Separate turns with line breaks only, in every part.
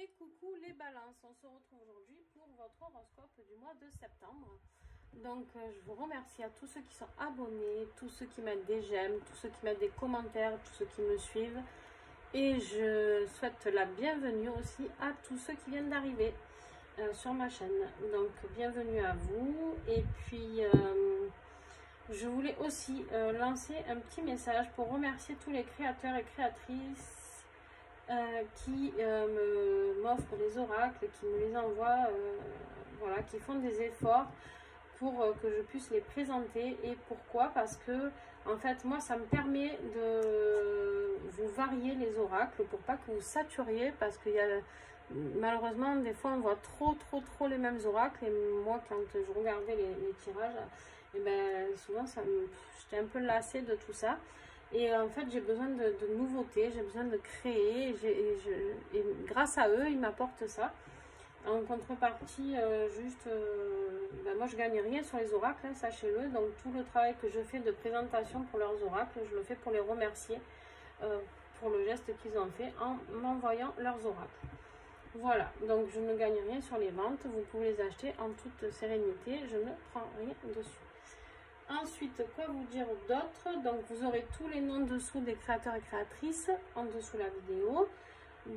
Et coucou les balances, on se retrouve aujourd'hui pour votre horoscope du mois de septembre. Donc je vous remercie à tous ceux qui sont abonnés, tous ceux qui mettent des j'aime, tous ceux qui mettent des commentaires, tous ceux qui me suivent. Et je souhaite la bienvenue aussi à tous ceux qui viennent d'arriver sur ma chaîne. Donc bienvenue à vous. Et puis je voulais aussi lancer un petit message pour remercier tous les créateurs et créatrices qui m'offrent des oracles, qui me les envoient, voilà, qui font des efforts pour que je puisse les présenter. Et pourquoi? Parce que en fait moi ça me permet de vous varier les oracles pour pas que vous saturiez, parce qu'il y a malheureusement des fois on voit trop les mêmes oracles. Et moi quand je regardais les tirages, et ben souvent j'étais un peu lassée de tout ça. Et en fait, j'ai besoin de nouveautés, j'ai besoin de créer. Et grâce à eux, ils m'apportent ça. En contrepartie, moi, je gagne rien sur les oracles, hein, sachez-le. Donc, tout le travail que je fais de présentation pour leurs oracles, je le fais pour les remercier pour le geste qu'ils ont fait en m'envoyant leurs oracles. Voilà, donc je ne gagne rien sur les ventes. Vous pouvez les acheter en toute sérénité. Je ne prends rien dessus. Ensuite, quoi vous dire d'autre? Donc, vous aurez tous les noms dessous des créateurs et créatrices, en dessous la vidéo.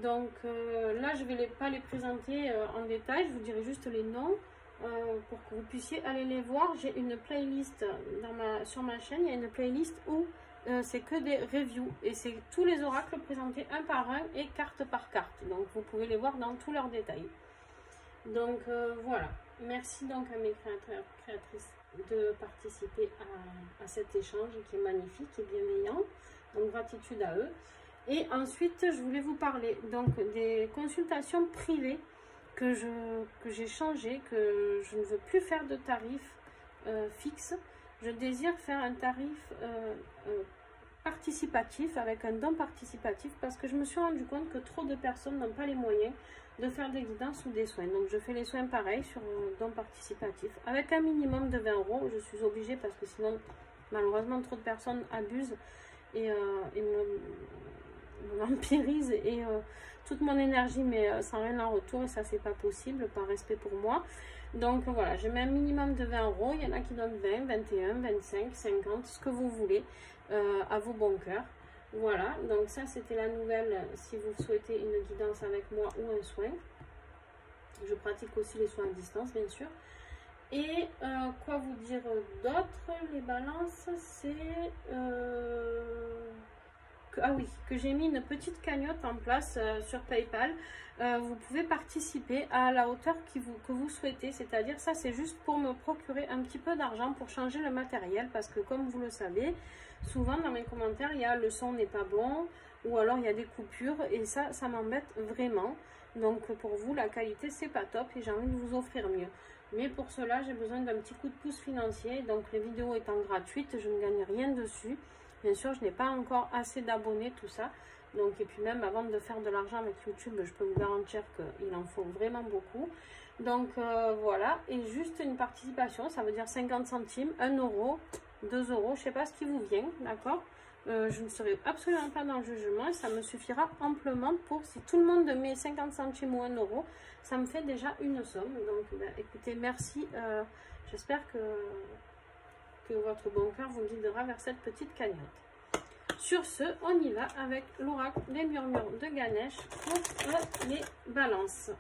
Donc, là, je ne vais pas les présenter en détail, je vous dirai juste les noms pour que vous puissiez aller les voir. J'ai une playlist sur ma chaîne, il y a une playlist où c'est que des reviews. Et c'est tous les oracles présentés un par un et carte par carte. Donc, vous pouvez les voir dans tous leurs détails. Donc, voilà. Merci donc à mes créateurs et créatrices de participer à cet échange qui est magnifique et bienveillant. Donc gratitude à eux. Et ensuite je voulais vous parler donc des consultations privées que j'ai changé, que je ne veux plus faire de tarif fixe. Je désire faire un tarif participatif, avec un don participatif, parce que je me suis rendu compte que trop de personnes n'ont pas les moyens de faire des guidances ou des soins. Donc je fais les soins pareil sur don participatif avec un minimum de 20 €. Je suis obligée parce que sinon malheureusement trop de personnes abusent et m'empirisent et toute mon énergie, mais sans rien en retour, et ça c'est pas possible par respect pour moi. Donc voilà, je mets un minimum de 20 €. Il y en a qui donnent 20, 21, 25, 50, ce que vous voulez, à vos bons cœurs. Voilà, donc ça c'était la nouvelle si vous souhaitez une guidance avec moi ou un soin. Je pratique aussi les soins à distance, bien sûr. Et quoi vous dire d'autre? Les balances, c'est que j'ai mis une petite cagnotte en place sur PayPal. Vous pouvez participer à la hauteur que vous souhaitez, c'est-à-dire ça c'est juste pour me procurer un petit peu d'argent pour changer le matériel, parce que comme vous le savez, souvent dans mes commentaires il y a le son n'est pas bon, ou alors il y a des coupures, et ça m'embête vraiment. Donc pour vous la qualité c'est pas top et j'ai envie de vous offrir mieux. Mais pour cela j'ai besoin d'un petit coup de pouce financier, donc les vidéos étant gratuites, je ne gagne rien dessus. Bien sûr, je n'ai pas encore assez d'abonnés, tout ça. Donc, et puis même avant de faire de l'argent avec YouTube, je peux vous garantir qu'il en faut vraiment beaucoup. Donc voilà, et juste une participation, ça veut dire 50 centimes, 1 €, 2 €, je ne sais pas ce qui vous vient, d'accord? Je ne serai absolument pas dans le jugement et ça me suffira amplement pour, si tout le monde met 50 centimes ou 1 €, ça me fait déjà une somme. Donc écoutez, merci, j'espère que votre bon cœur vous guidera vers cette petite cagnotte. Sur ce, on y va avec l'oracle des murmures de Ganesh pour les balances.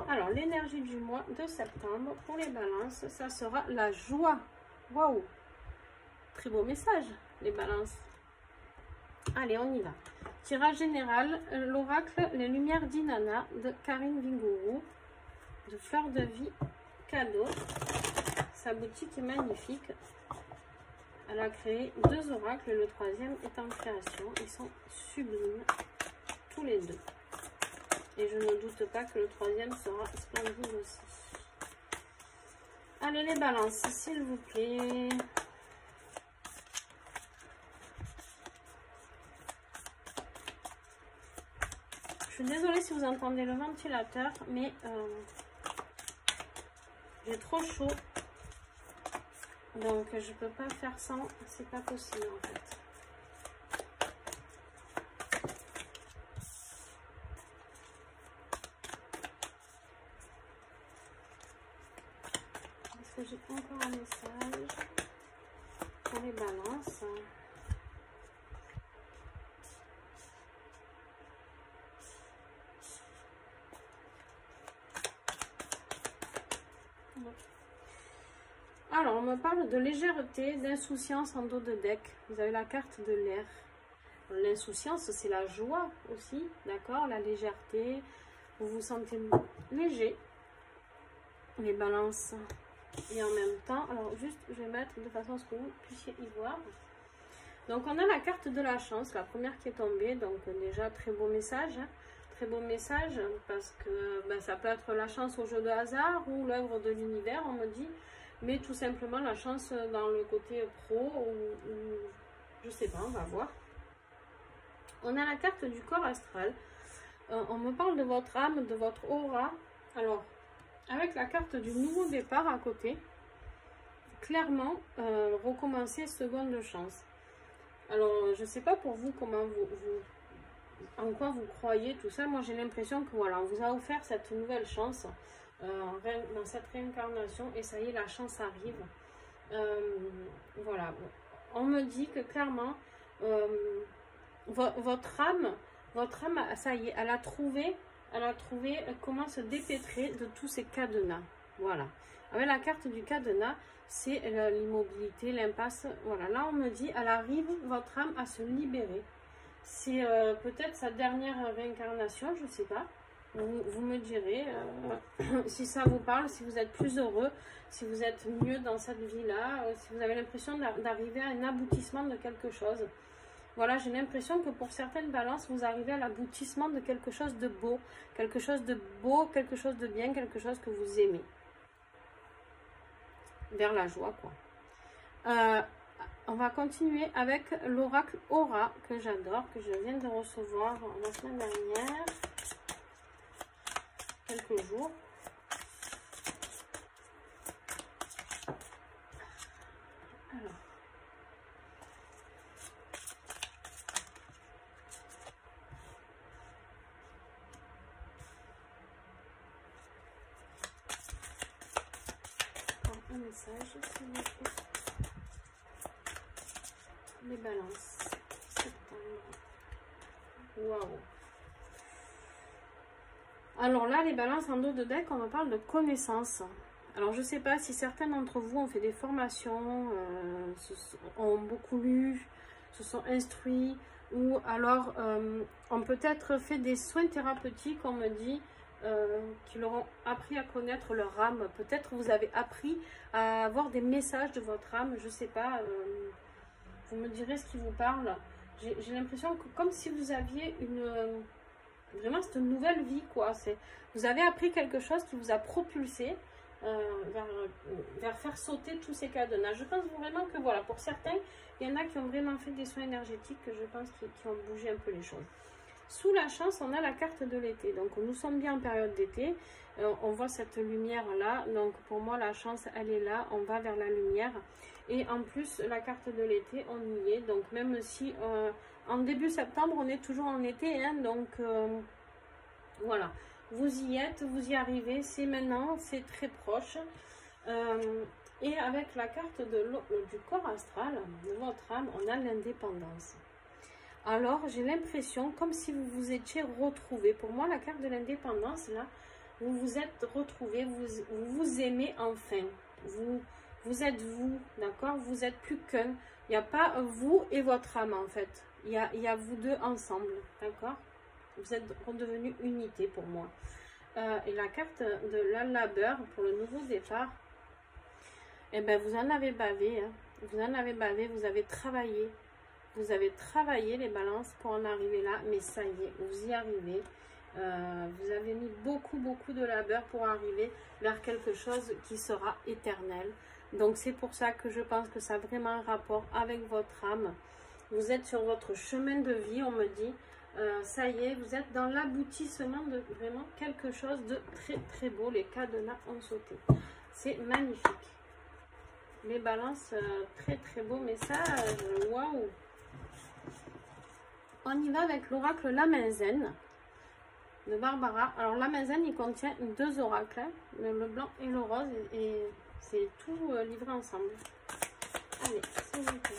Alors, l'énergie du mois de septembre pour les balances, ça sera la joie. Waouh! Très beau message, les balances. Allez, on y va. Tirage général, l'oracle Les Lumières d'Inanna de Karine Vigouroux, de Fleur de Vie cadeau. Sa boutique est magnifique. Elle a créé 2 oracles, le 3e est en création. Ils sont sublimes, tous les deux. Et je ne doute pas que le 3e sera splendide aussi. Allez les balances, s'il vous plaît. Je suis désolée si vous entendez le ventilateur, mais j'ai trop chaud. Donc je peux pas faire sans, c'est pas possible en fait. encore un message pour les balances. Alors, on me parle de légèreté, d'insouciance en dos de deck. Vous avez la carte de l'air. L'insouciance, c'est la joie aussi, d'accord? La légèreté, vous vous sentez léger, les balances. Et en même temps, alors juste, je vais mettre de façon à ce que vous puissiez y voir. Donc, on a la carte de la chance, la première qui est tombée. Donc, déjà, très beau message. Hein, très beau message, parce que ben, ça peut être la chance au jeu de hasard ou l'œuvre de l'univers, on me dit. Mais tout simplement la chance dans le côté pro ou je sais pas, on va voir. On a la carte du corps astral. On me parle de votre âme, de votre aura. Alors, avec la carte du nouveau départ à côté, clairement, recommencer seconde chance. Alors, je sais pas pour vous comment en quoi vous croyez, tout ça. Moi, j'ai l'impression que voilà, on vous a offert cette nouvelle chance. Dans cette réincarnation et ça y est, la chance arrive. Voilà, on me dit que clairement votre âme, ça y est, elle a trouvé comment se dépêtrer de tous ces cadenas. Voilà, avec la carte du cadenas, c'est l'immobilité, l'impasse. Voilà, là on me dit, elle arrive, votre âme, à se libérer. C'est peut-être sa dernière réincarnation, je sais pas. Vous me direz si ça vous parle, si vous êtes plus heureux, si vous êtes mieux dans cette vie-là, si vous avez l'impression d'arriver à un aboutissement de quelque chose. Voilà, j'ai l'impression que pour certaines balances, vous arrivez à l'aboutissement de quelque chose de beau, quelque chose de bien, quelque chose que vous aimez. Vers la joie, quoi. On va continuer avec l'oracle Aura, que j'adore, que je viens de recevoir la semaine dernière. Quelques jours. Alors. Un message, s'il vous plaît. Les balances. Septembre. Waouh. Alors là, les balances en dos de deck, on en parle de connaissances. Alors, je ne sais pas si certains d'entre vous ont fait des formations, ont beaucoup lu, se sont instruits, ou alors ont peut-être fait des soins thérapeutiques, on me dit, qui leur ont appris à connaître leur âme. Peut-être vous avez appris à avoir des messages de votre âme, je ne sais pas, vous me direz ce qui vous parle. J'ai l'impression que comme si vous aviez vraiment cette nouvelle vie, quoi. Vous avez appris quelque chose qui vous a propulsé vers faire sauter tous ces cadenas. Je pense vraiment que voilà, pour certains, il y en a qui ont vraiment fait des soins énergétiques, que je pense qui ont bougé un peu les choses. Sous la chance, on a la carte de l'été. Donc nous sommes bien en période d'été. On voit cette lumière là. Donc pour moi, la chance, elle est là. On va vers la lumière. Et en plus, la carte de l'été, on y est. Donc même si en début septembre, on est toujours en été. Hein, donc voilà. Vous y êtes, vous y arrivez. C'est maintenant, c'est très proche. Et avec la carte du corps astral, de votre âme, on a l'indépendance. Alors, j'ai l'impression comme si vous vous étiez retrouvés. Pour moi, la carte de l'indépendance, là, vous vous êtes retrouvés, vous vous aimez enfin. Vous êtes vous, d'accord? Vous êtes plus qu'un. Il n'y a pas vous et votre âme, en fait. Il y a vous deux ensemble, d'accord? Vous êtes redevenus unité pour moi. Et la carte de la labeur pour le nouveau départ, eh bien, vous en avez bavé. Hein. Vous en avez bavé, vous avez travaillé. Vous avez travaillé les balances pour en arriver là, mais ça y est, vous y arrivez. Vous avez mis beaucoup de labeur pour arriver vers quelque chose qui sera éternel. Donc c'est pour ça que je pense que ça a vraiment un rapport avec votre âme. Vous êtes sur votre chemin de vie, on me dit. Ça y est, vous êtes dans l'aboutissement de vraiment quelque chose de très beau. Les cadenas ont sauté. C'est magnifique. Les balances, très beau message. Waouh! On y va avec l'oracle La Main Zen de Barbara. Alors la Main Zen, il contient deux oracles, le blanc et le rose. Et C'est tout livré ensemble. Allez, c'est noté.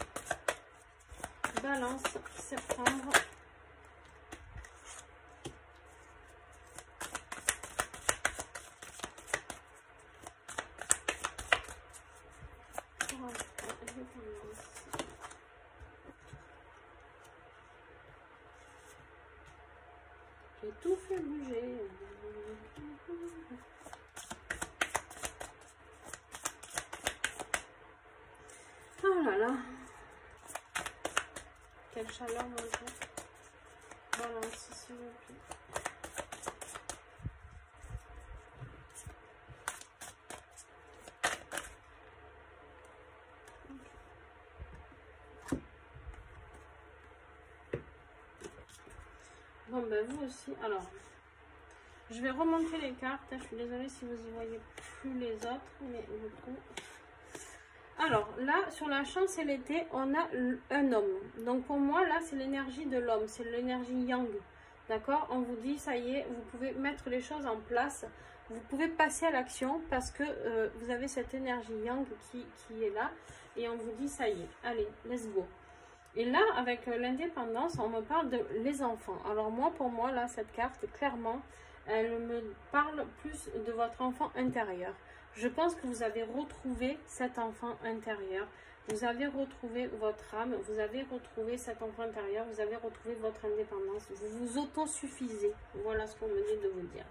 Balance, septembre. J'ai tout fait bouger. Oh là là. Quelle chaleur maintenant. Balance s'il vous plaît. Bon ben vous aussi. Alors, je vais remonter les cartes. Je suis désolée si vous y voyez plus les autres, mais du coup. Alors là, sur la chance et l'été, on a un homme. Donc pour moi, là, c'est l'énergie de l'homme. C'est l'énergie yang. D'accord? On vous dit, ça y est, vous pouvez mettre les choses en place. Vous pouvez passer à l'action parce que vous avez cette énergie yang qui est là. Et on vous dit, ça y est, allez, let's go. Et là, avec l'indépendance, on me parle de les enfants. Alors moi, pour moi, là, cette carte, clairement, elle me parle plus de votre enfant intérieur. Je pense que vous avez retrouvé cet enfant intérieur. Vous avez retrouvé votre âme. Vous avez retrouvé cet enfant intérieur. Vous avez retrouvé votre indépendance. Vous vous autosuffisez. Voilà ce qu'on me dit de vous dire.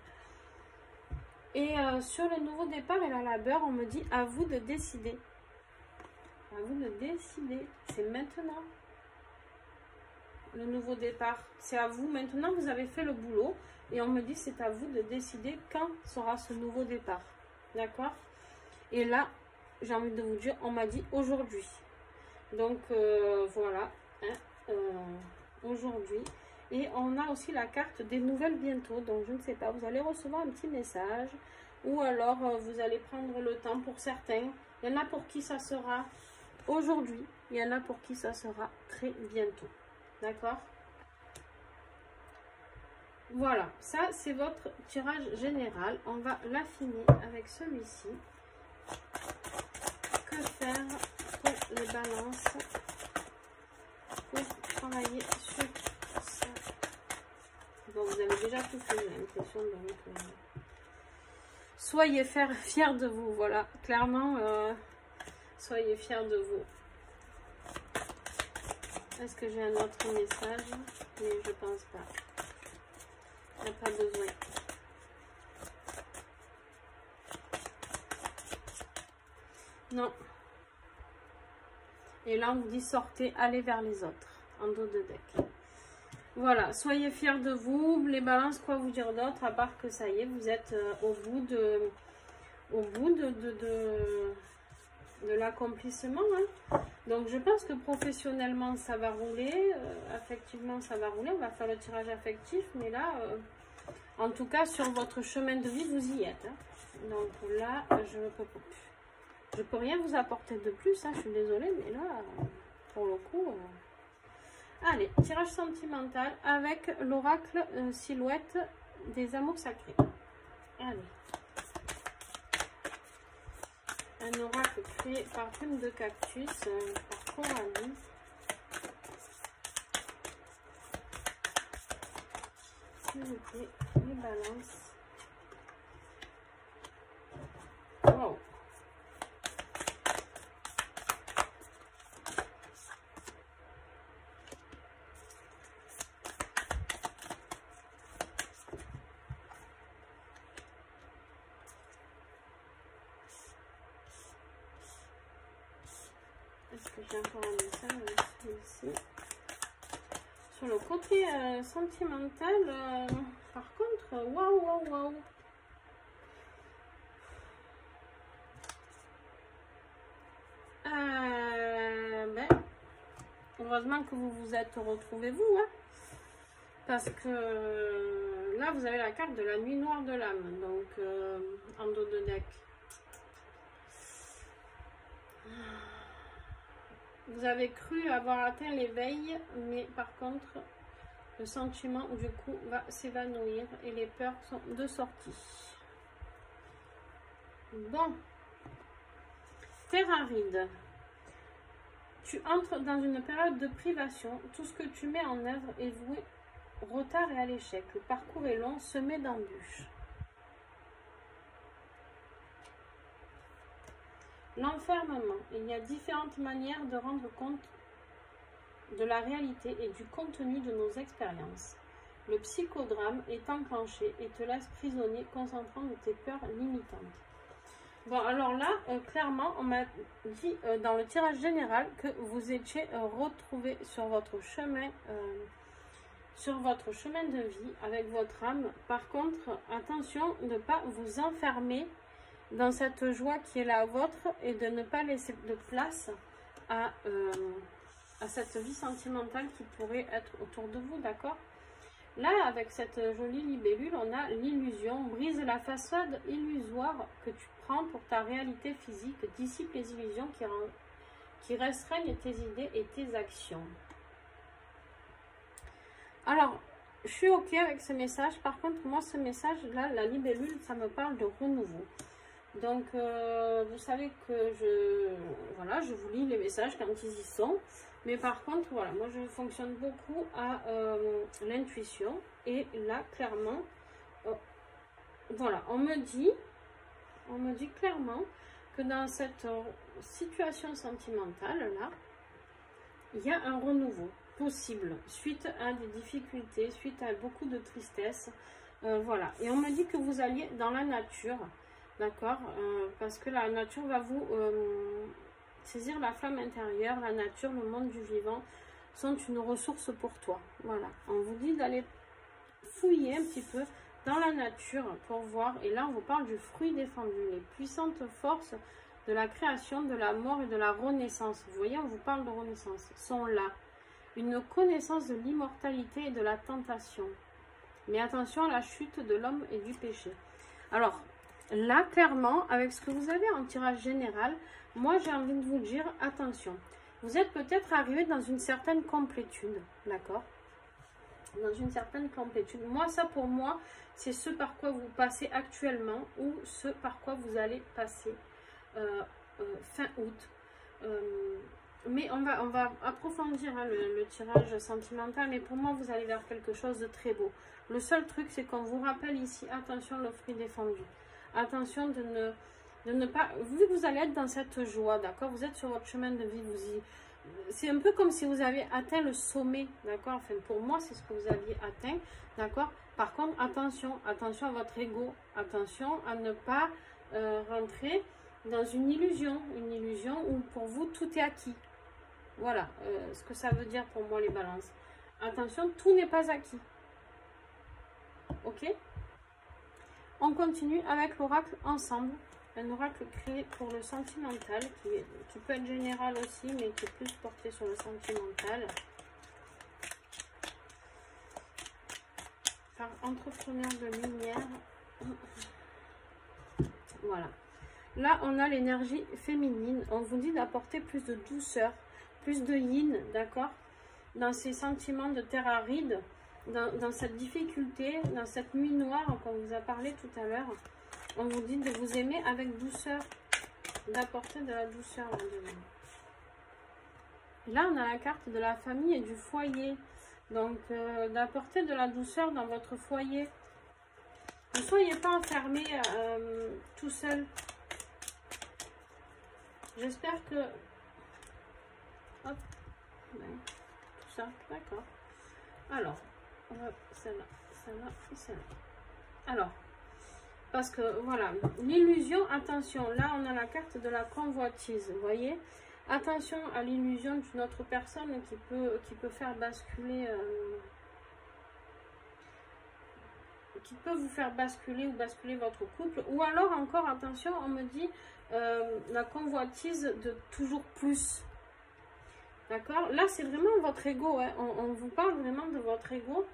Et sur le nouveau départ et la labeur, on me dit à vous de décider. À vous de décider. C'est maintenant. Le nouveau départ, c'est à vous. Maintenant, vous avez fait le boulot. Et on me dit, c'est à vous de décider quand sera ce nouveau départ. D'accord? Et là, j'ai envie de vous dire, on m'a dit aujourd'hui. Donc, voilà. Hein, aujourd'hui. Et on a aussi la carte des nouvelles bientôt. Donc, je ne sais pas, vous allez recevoir un petit message. Ou alors, vous allez prendre le temps pour certains. Il y en a pour qui ça sera aujourd'hui. Il y en a pour qui ça sera très bientôt. D'accord? Voilà, ça c'est votre tirage général. On va l'affiner avec celui-ci. Que faire pour les balances pour travailler sur ça? Bon, vous avez déjà tout fait, j'ai l'impression. Soyez fiers de vous, voilà. Clairement, soyez fiers de vous. Est-ce que j'ai un autre message? Mais je pense pas. Il n'y a pas besoin. Non. Et là, on vous dit sortez, allez vers les autres. En dos de deck. Voilà, soyez fiers de vous. Les balances, quoi vous dire d'autre, à part que ça y est, vous êtes au bout de l'accomplissement. Hein. Donc, je pense que professionnellement, ça va rouler. Affectivement, ça va rouler. On va faire le tirage affectif. Mais là, en tout cas, sur votre chemin de vie, vous y êtes. Hein. Donc là, je ne peux plus. Je peux rien vous apporter de plus. Hein. Je suis désolée, mais là, pour le coup... Allez, tirage sentimental avec l'oracle silhouette des amours sacrés. Allez. Un oracle créé par Plume de Cactus, par Coralie. S'il vous plaît, les balances. Wow. Est-ce que j'ai encore un message ici? Sur le côté sentimental, par contre, waouh. Ben, heureusement que vous vous êtes retrouvés vous, hein, parce que là, vous avez la carte de la nuit noire de l'âme, donc en dos de deck. Vous avez cru avoir atteint l'éveil, mais par contre, le sentiment du coup va s'évanouir et les peurs sont de sortie. Bon. terre aride. Tu entres dans une période de privation. Tout ce que tu mets en œuvre est voué au retard et à l'échec. Le parcours est long, semé d'embûches. L'enfermement. Il y a différentes manières de rendre compte de la réalité et du contenu de nos expériences. Le psychodrame est enclenché et te laisse prisonnier, concentrant de tes peurs limitantes. Bon, alors là, clairement, on m'a dit dans le tirage général que vous étiez retrouvé sur votre chemin de vie avec votre âme. Par contre, attention de ne pas vous enfermer dans cette joie qui est la vôtre et de ne pas laisser de place à cette vie sentimentale qui pourrait être autour de vous, d'accord? Là, avec cette jolie libellule, on a l'illusion. Brise la façade illusoire que tu prends pour ta réalité physique. Dissipe les illusions qui restreignent tes idées et tes actions. Alors, je suis OK avec ce message. Par contre, moi, ce message-là, la libellule, ça me parle de renouveau. Donc, vous savez que je vous lis les messages quand ils y sont. Mais par contre, voilà, moi je fonctionne beaucoup à l'intuition. Et là, clairement, voilà, on me dit clairement que dans cette situation sentimentale, là, il y a un renouveau possible suite à des difficultés, suite à beaucoup de tristesse. Voilà, et on me dit que vous alliez dans la nature, d'accord, parce que la nature va vous... saisir la flamme intérieure, la nature, le monde du vivant sont une ressource pour toi. Voilà, on vous dit d'aller fouiller un petit peu dans la nature pour voir. Et là, on vous parle du fruit défendu, les puissantes forces de la création, de la mort et de la renaissance. Vous voyez, on vous parle de renaissance. Sont là. Une connaissance de l'immortalité et de la tentation. Mais attention à la chute de l'homme et du péché. Alors, là, clairement, avec ce que vous avez en tirage général, moi, j'ai envie de vous dire, attention. Vous êtes peut-être arrivé dans une certaine complétude, d'accord? Dans une certaine complétude. Moi, ça, pour moi, c'est ce par quoi vous passez actuellement ou ce par quoi vous allez passer fin août. Mais on va approfondir hein, le tirage sentimental. Mais pour moi, vous allez vers quelque chose de très beau. Le seul truc, c'est qu'on vous rappelle ici, attention, le fruit défendu. Attention de ne pas... Vu que vous allez être dans cette joie, d'accord? Vous êtes sur votre chemin de vie, c'est un peu comme si vous avez atteint le sommet, d'accord? Enfin, pour moi, c'est ce que vous aviez atteint, d'accord? Par contre, attention à votre ego. Attention à ne pas rentrer dans une illusion où pour vous, tout est acquis. Voilà ce que ça veut dire pour moi, les balances. Attention, tout n'est pas acquis. Ok? On continue avec l'oracle ensemble. Un oracle créé pour le sentimental, qui peut être général aussi, mais qui est plus porté sur le sentimental. Par entrepreneur de lumière. Voilà. Là, on a l'énergie féminine. On vous dit d'apporter plus de douceur, plus de yin, d'accord? Dans ces sentiments de terre aride, dans cette difficulté, dans cette nuit noire qu'on vous a parlé tout à l'heure. On vous dit de vous aimer avec douceur, d'apporter de la douceur là-dedans. Là, on a la carte de la famille et du foyer. Donc, d'apporter de la douceur dans votre foyer. Ne soyez pas enfermé tout seul. J'espère que... Hop. Tout ça, d'accord. Alors, celle-là, celle-là et celle-là. Alors... Parce que, voilà, l'illusion, attention, là, on a la carte de la convoitise, vous voyez? Attention à l'illusion d'une autre personne qui peut faire basculer, qui peut vous faire basculer ou basculer votre couple. Ou alors, encore, attention, on me dit la convoitise de toujours plus. D'accord? Là, c'est vraiment votre ego, hein. On vous parle vraiment de votre ego.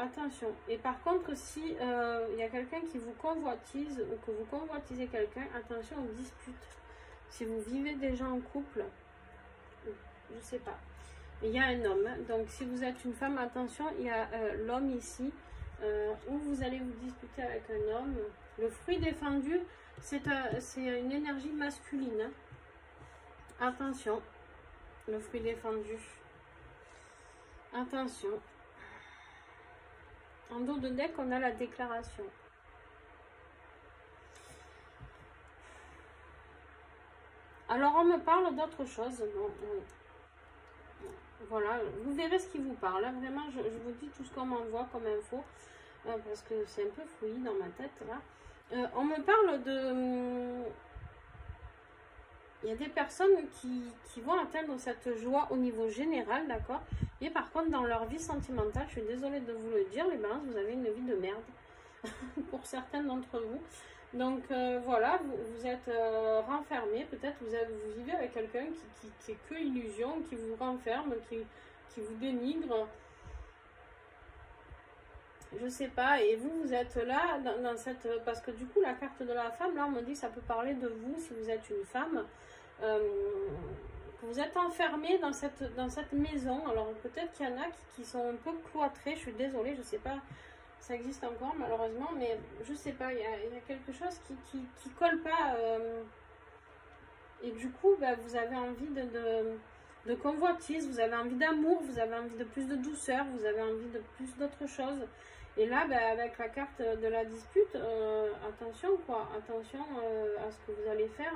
Attention. Et par contre, si il y a quelqu'un qui vous convoitise ou que vous convoitisez quelqu'un, attention aux disputes. Si vous vivez déjà en couple, je sais pas. Il y a un homme. Hein. Donc, si vous êtes une femme, attention, il y a l'homme ici où vous allez vous disputer avec un homme. Le fruit défendu, c'est une énergie masculine. Hein. Attention, le fruit défendu. Attention. En dos de deck, on a la déclaration. Alors, on me parle d'autre chose. Bon, oui. Voilà, vous verrez ce qui vous parle. Vraiment, je vous dis tout ce qu'on m'envoie comme info. Parce que c'est un peu fouillis dans ma tête, là. On me parle de... Il y a des personnes qui vont atteindre cette joie au niveau général, d'accord? Et par contre, dans leur vie sentimentale, je suis désolée de vous le dire, les balances, vous avez une vie de merde. Pour certains d'entre vous. Donc voilà, vous êtes renfermé, peut-être vous vivez avec quelqu'un qui est que illusion, qui vous renferme, qui vous dénigre. Je sais pas, et vous êtes là dans cette... Parce que du coup, la carte de la femme, là, on me dit que ça peut parler de vous, si vous êtes une femme. Que vous êtes enfermé dans cette maison. Alors, peut-être qu'il y en a qui sont un peu cloîtrés, je suis désolée, je sais pas, ça existe encore, malheureusement, mais je sais pas, il y a quelque chose qui colle pas. Et du coup, bah, vous avez envie de convoitise, vous avez envie d'amour, vous avez envie de plus de douceur, vous avez envie de plus d'autres choses. Et là, bah, avec la carte de la dispute, attention quoi, attention à ce que vous allez faire.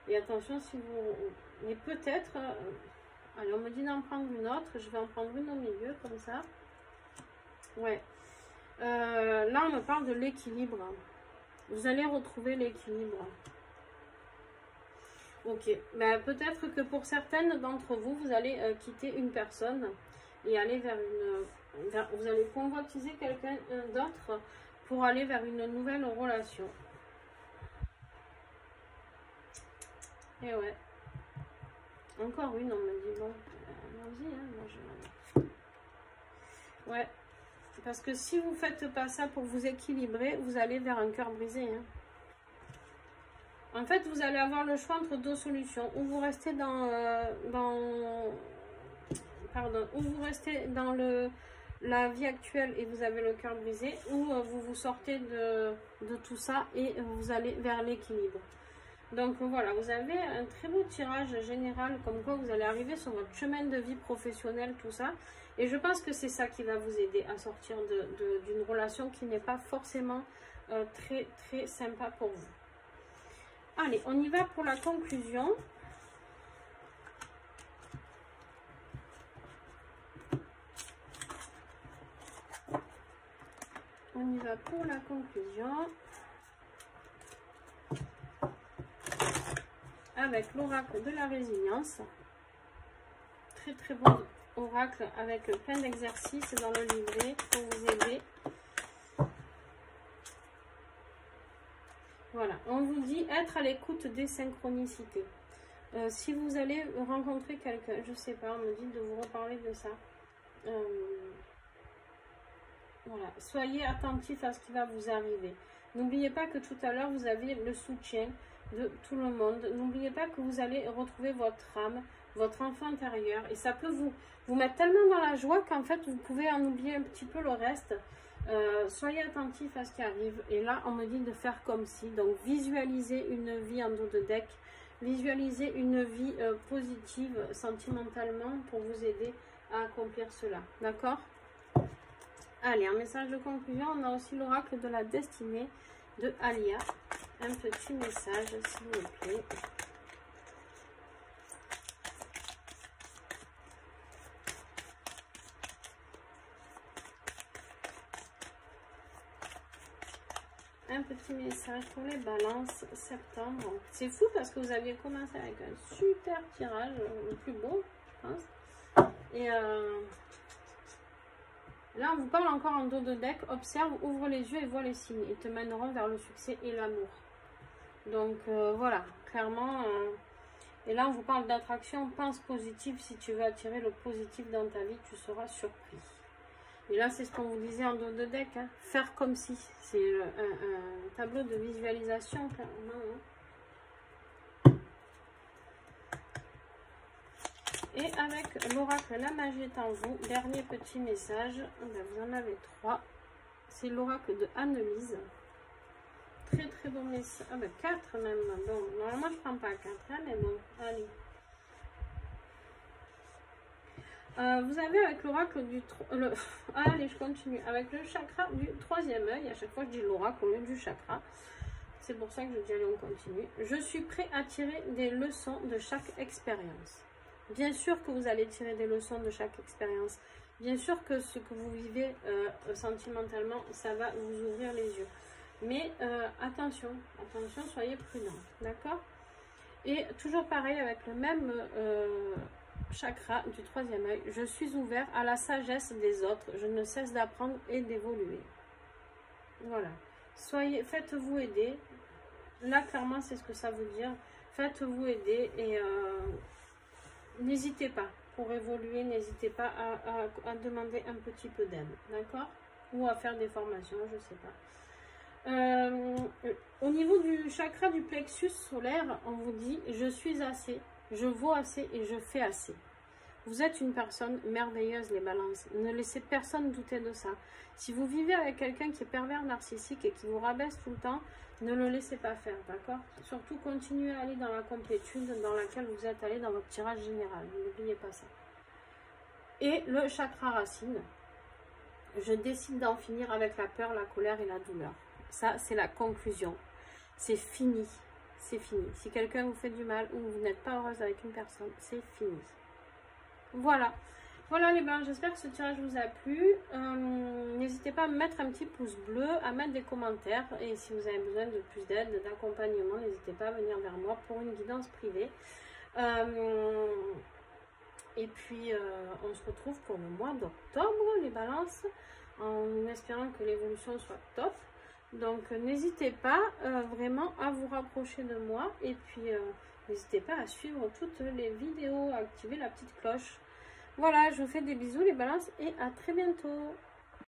Et attention si vous... Mais peut-être... allez, on me dit d'en prendre une autre, je vais en prendre une au milieu, comme ça. Ouais. Là, on me parle de l'équilibre. Vous allez retrouver l'équilibre. Ok, ben, peut-être que pour certaines d'entre vous, vous allez quitter une personne et aller vers une... vous allez convoitiser quelqu'un d'autre pour aller vers une nouvelle relation. Et ouais. Encore une, on me dit, bon, allons-y, hein, moi je... Ouais, parce que si vous ne faites pas ça pour vous équilibrer, vous allez vers un cœur brisé, hein. En fait, vous allez avoir le choix entre deux solutions. Ou vous restez ou vous restez dans la vie actuelle et vous avez le cœur brisé, ou vous vous sortez de tout ça et vous allez vers l'équilibre. Donc voilà, vous avez un très beau tirage général, comme quoi vous allez arriver sur votre chemin de vie professionnel, tout ça. Et je pense que c'est ça qui va vous aider à sortir d'une relation qui n'est pas forcément très très sympa pour vous. Allez, on y va pour la conclusion. On y va pour la conclusion. Avec l'oracle de la résilience. Très très bon oracle avec plein d'exercices dans le livret pour vous aider. Voilà, on vous dit être à l'écoute des synchronicités. Si vous allez rencontrer quelqu'un, je sais pas, on me dit de vous reparler de ça. Voilà, soyez attentifs à ce qui va vous arriver. N'oubliez pas que tout à l'heure, vous avez le soutien de tout le monde. N'oubliez pas que vous allez retrouver votre âme, votre enfant intérieur. Et ça peut vous mettre tellement dans la joie qu'en fait, vous pouvez en oublier un petit peu le reste. Soyez attentifs à ce qui arrive. Et là, on me dit de faire comme si. Donc, visualisez une vie en dos de deck. Visualisez une vie positive sentimentalement pour vous aider à accomplir cela. D'accord? Allez, un message de conclusion. On a aussi l'oracle de la destinée de Alia. Un petit message, s'il vous plaît. Un petit message pour les balances septembre. C'est fou parce que vous aviez commencé avec un super tirage, le plus beau, je pense. Et là, on vous parle encore en dos de deck. Observe, ouvre les yeux et vois les signes. Ils te mèneront vers le succès et l'amour. Donc voilà, clairement. Et là, on vous parle d'attraction. Pense positif. Si tu veux attirer le positif dans ta vie, tu seras surpris. Et là, c'est ce qu'on vous disait en dos de deck. Hein. Faire comme si. C'est un tableau de visualisation, clairement. Hein. Et avec l'oracle La magie est en vous, dernier petit message. Ben, vous en avez 3. C'est l'oracle de Annelise. Très très bon message. Ah ben 4 même. Bon, normalement je prends pas 4, hein, mais bon, allez. Vous avez avec l'oracle du... Allez, je continue. Avec le chakra du troisième œil, à chaque fois je dis l'oracle au lieu du chakra. C'est pour ça que je dis allez, on continue. Je suis prêt à tirer des leçons de chaque expérience. Bien sûr que vous allez tirer des leçons de chaque expérience. Bien sûr que ce que vous vivez sentimentalement, ça va vous ouvrir les yeux. Mais attention, attention, soyez prudents, d'accord? Et toujours pareil avec le même chakra du troisième œil. Je suis ouvert à la sagesse des autres. Je ne cesse d'apprendre et d'évoluer. Voilà. Faites-vous aider. Là, clairement, c'est ce que ça veut dire. Faites-vous aider et n'hésitez pas. Pour évoluer, n'hésitez pas à demander un petit peu d'aide. D'accord? Ou à faire des formations, je ne sais pas. Au niveau du chakra du plexus solaire, on vous dit « Je suis assez, je vaux assez et je fais assez ». Vous êtes une personne merveilleuse, les balances. Ne laissez personne douter de ça. Si vous vivez avec quelqu'un qui est pervers narcissique et qui vous rabaisse tout le temps, ne le laissez pas faire, d'accord? Surtout, continuez à aller dans la complétude dans laquelle vous êtes allé dans votre tirage général. N'oubliez pas ça. Et le chakra racine, je décide d'en finir avec la peur, la colère et la douleur. Ça, c'est la conclusion. C'est fini. C'est fini. Si quelqu'un vous fait du mal ou vous n'êtes pas heureuse avec une personne, c'est fini. Voilà. Voilà les bains, j'espère que ce tirage vous a plu. N'hésitez pas à me mettre un petit pouce bleu, à mettre des commentaires. Et si vous avez besoin de plus d'aide, d'accompagnement, n'hésitez pas à venir vers moi pour une guidance privée. Et puis, on se retrouve pour le mois d'octobre, les balances, en espérant que l'évolution soit top. Donc, n'hésitez pas vraiment à vous rapprocher de moi. Et puis, n'hésitez pas à suivre toutes les vidéos, à activer la petite cloche. Voilà, je vous fais des bisous les balances et à très bientôt.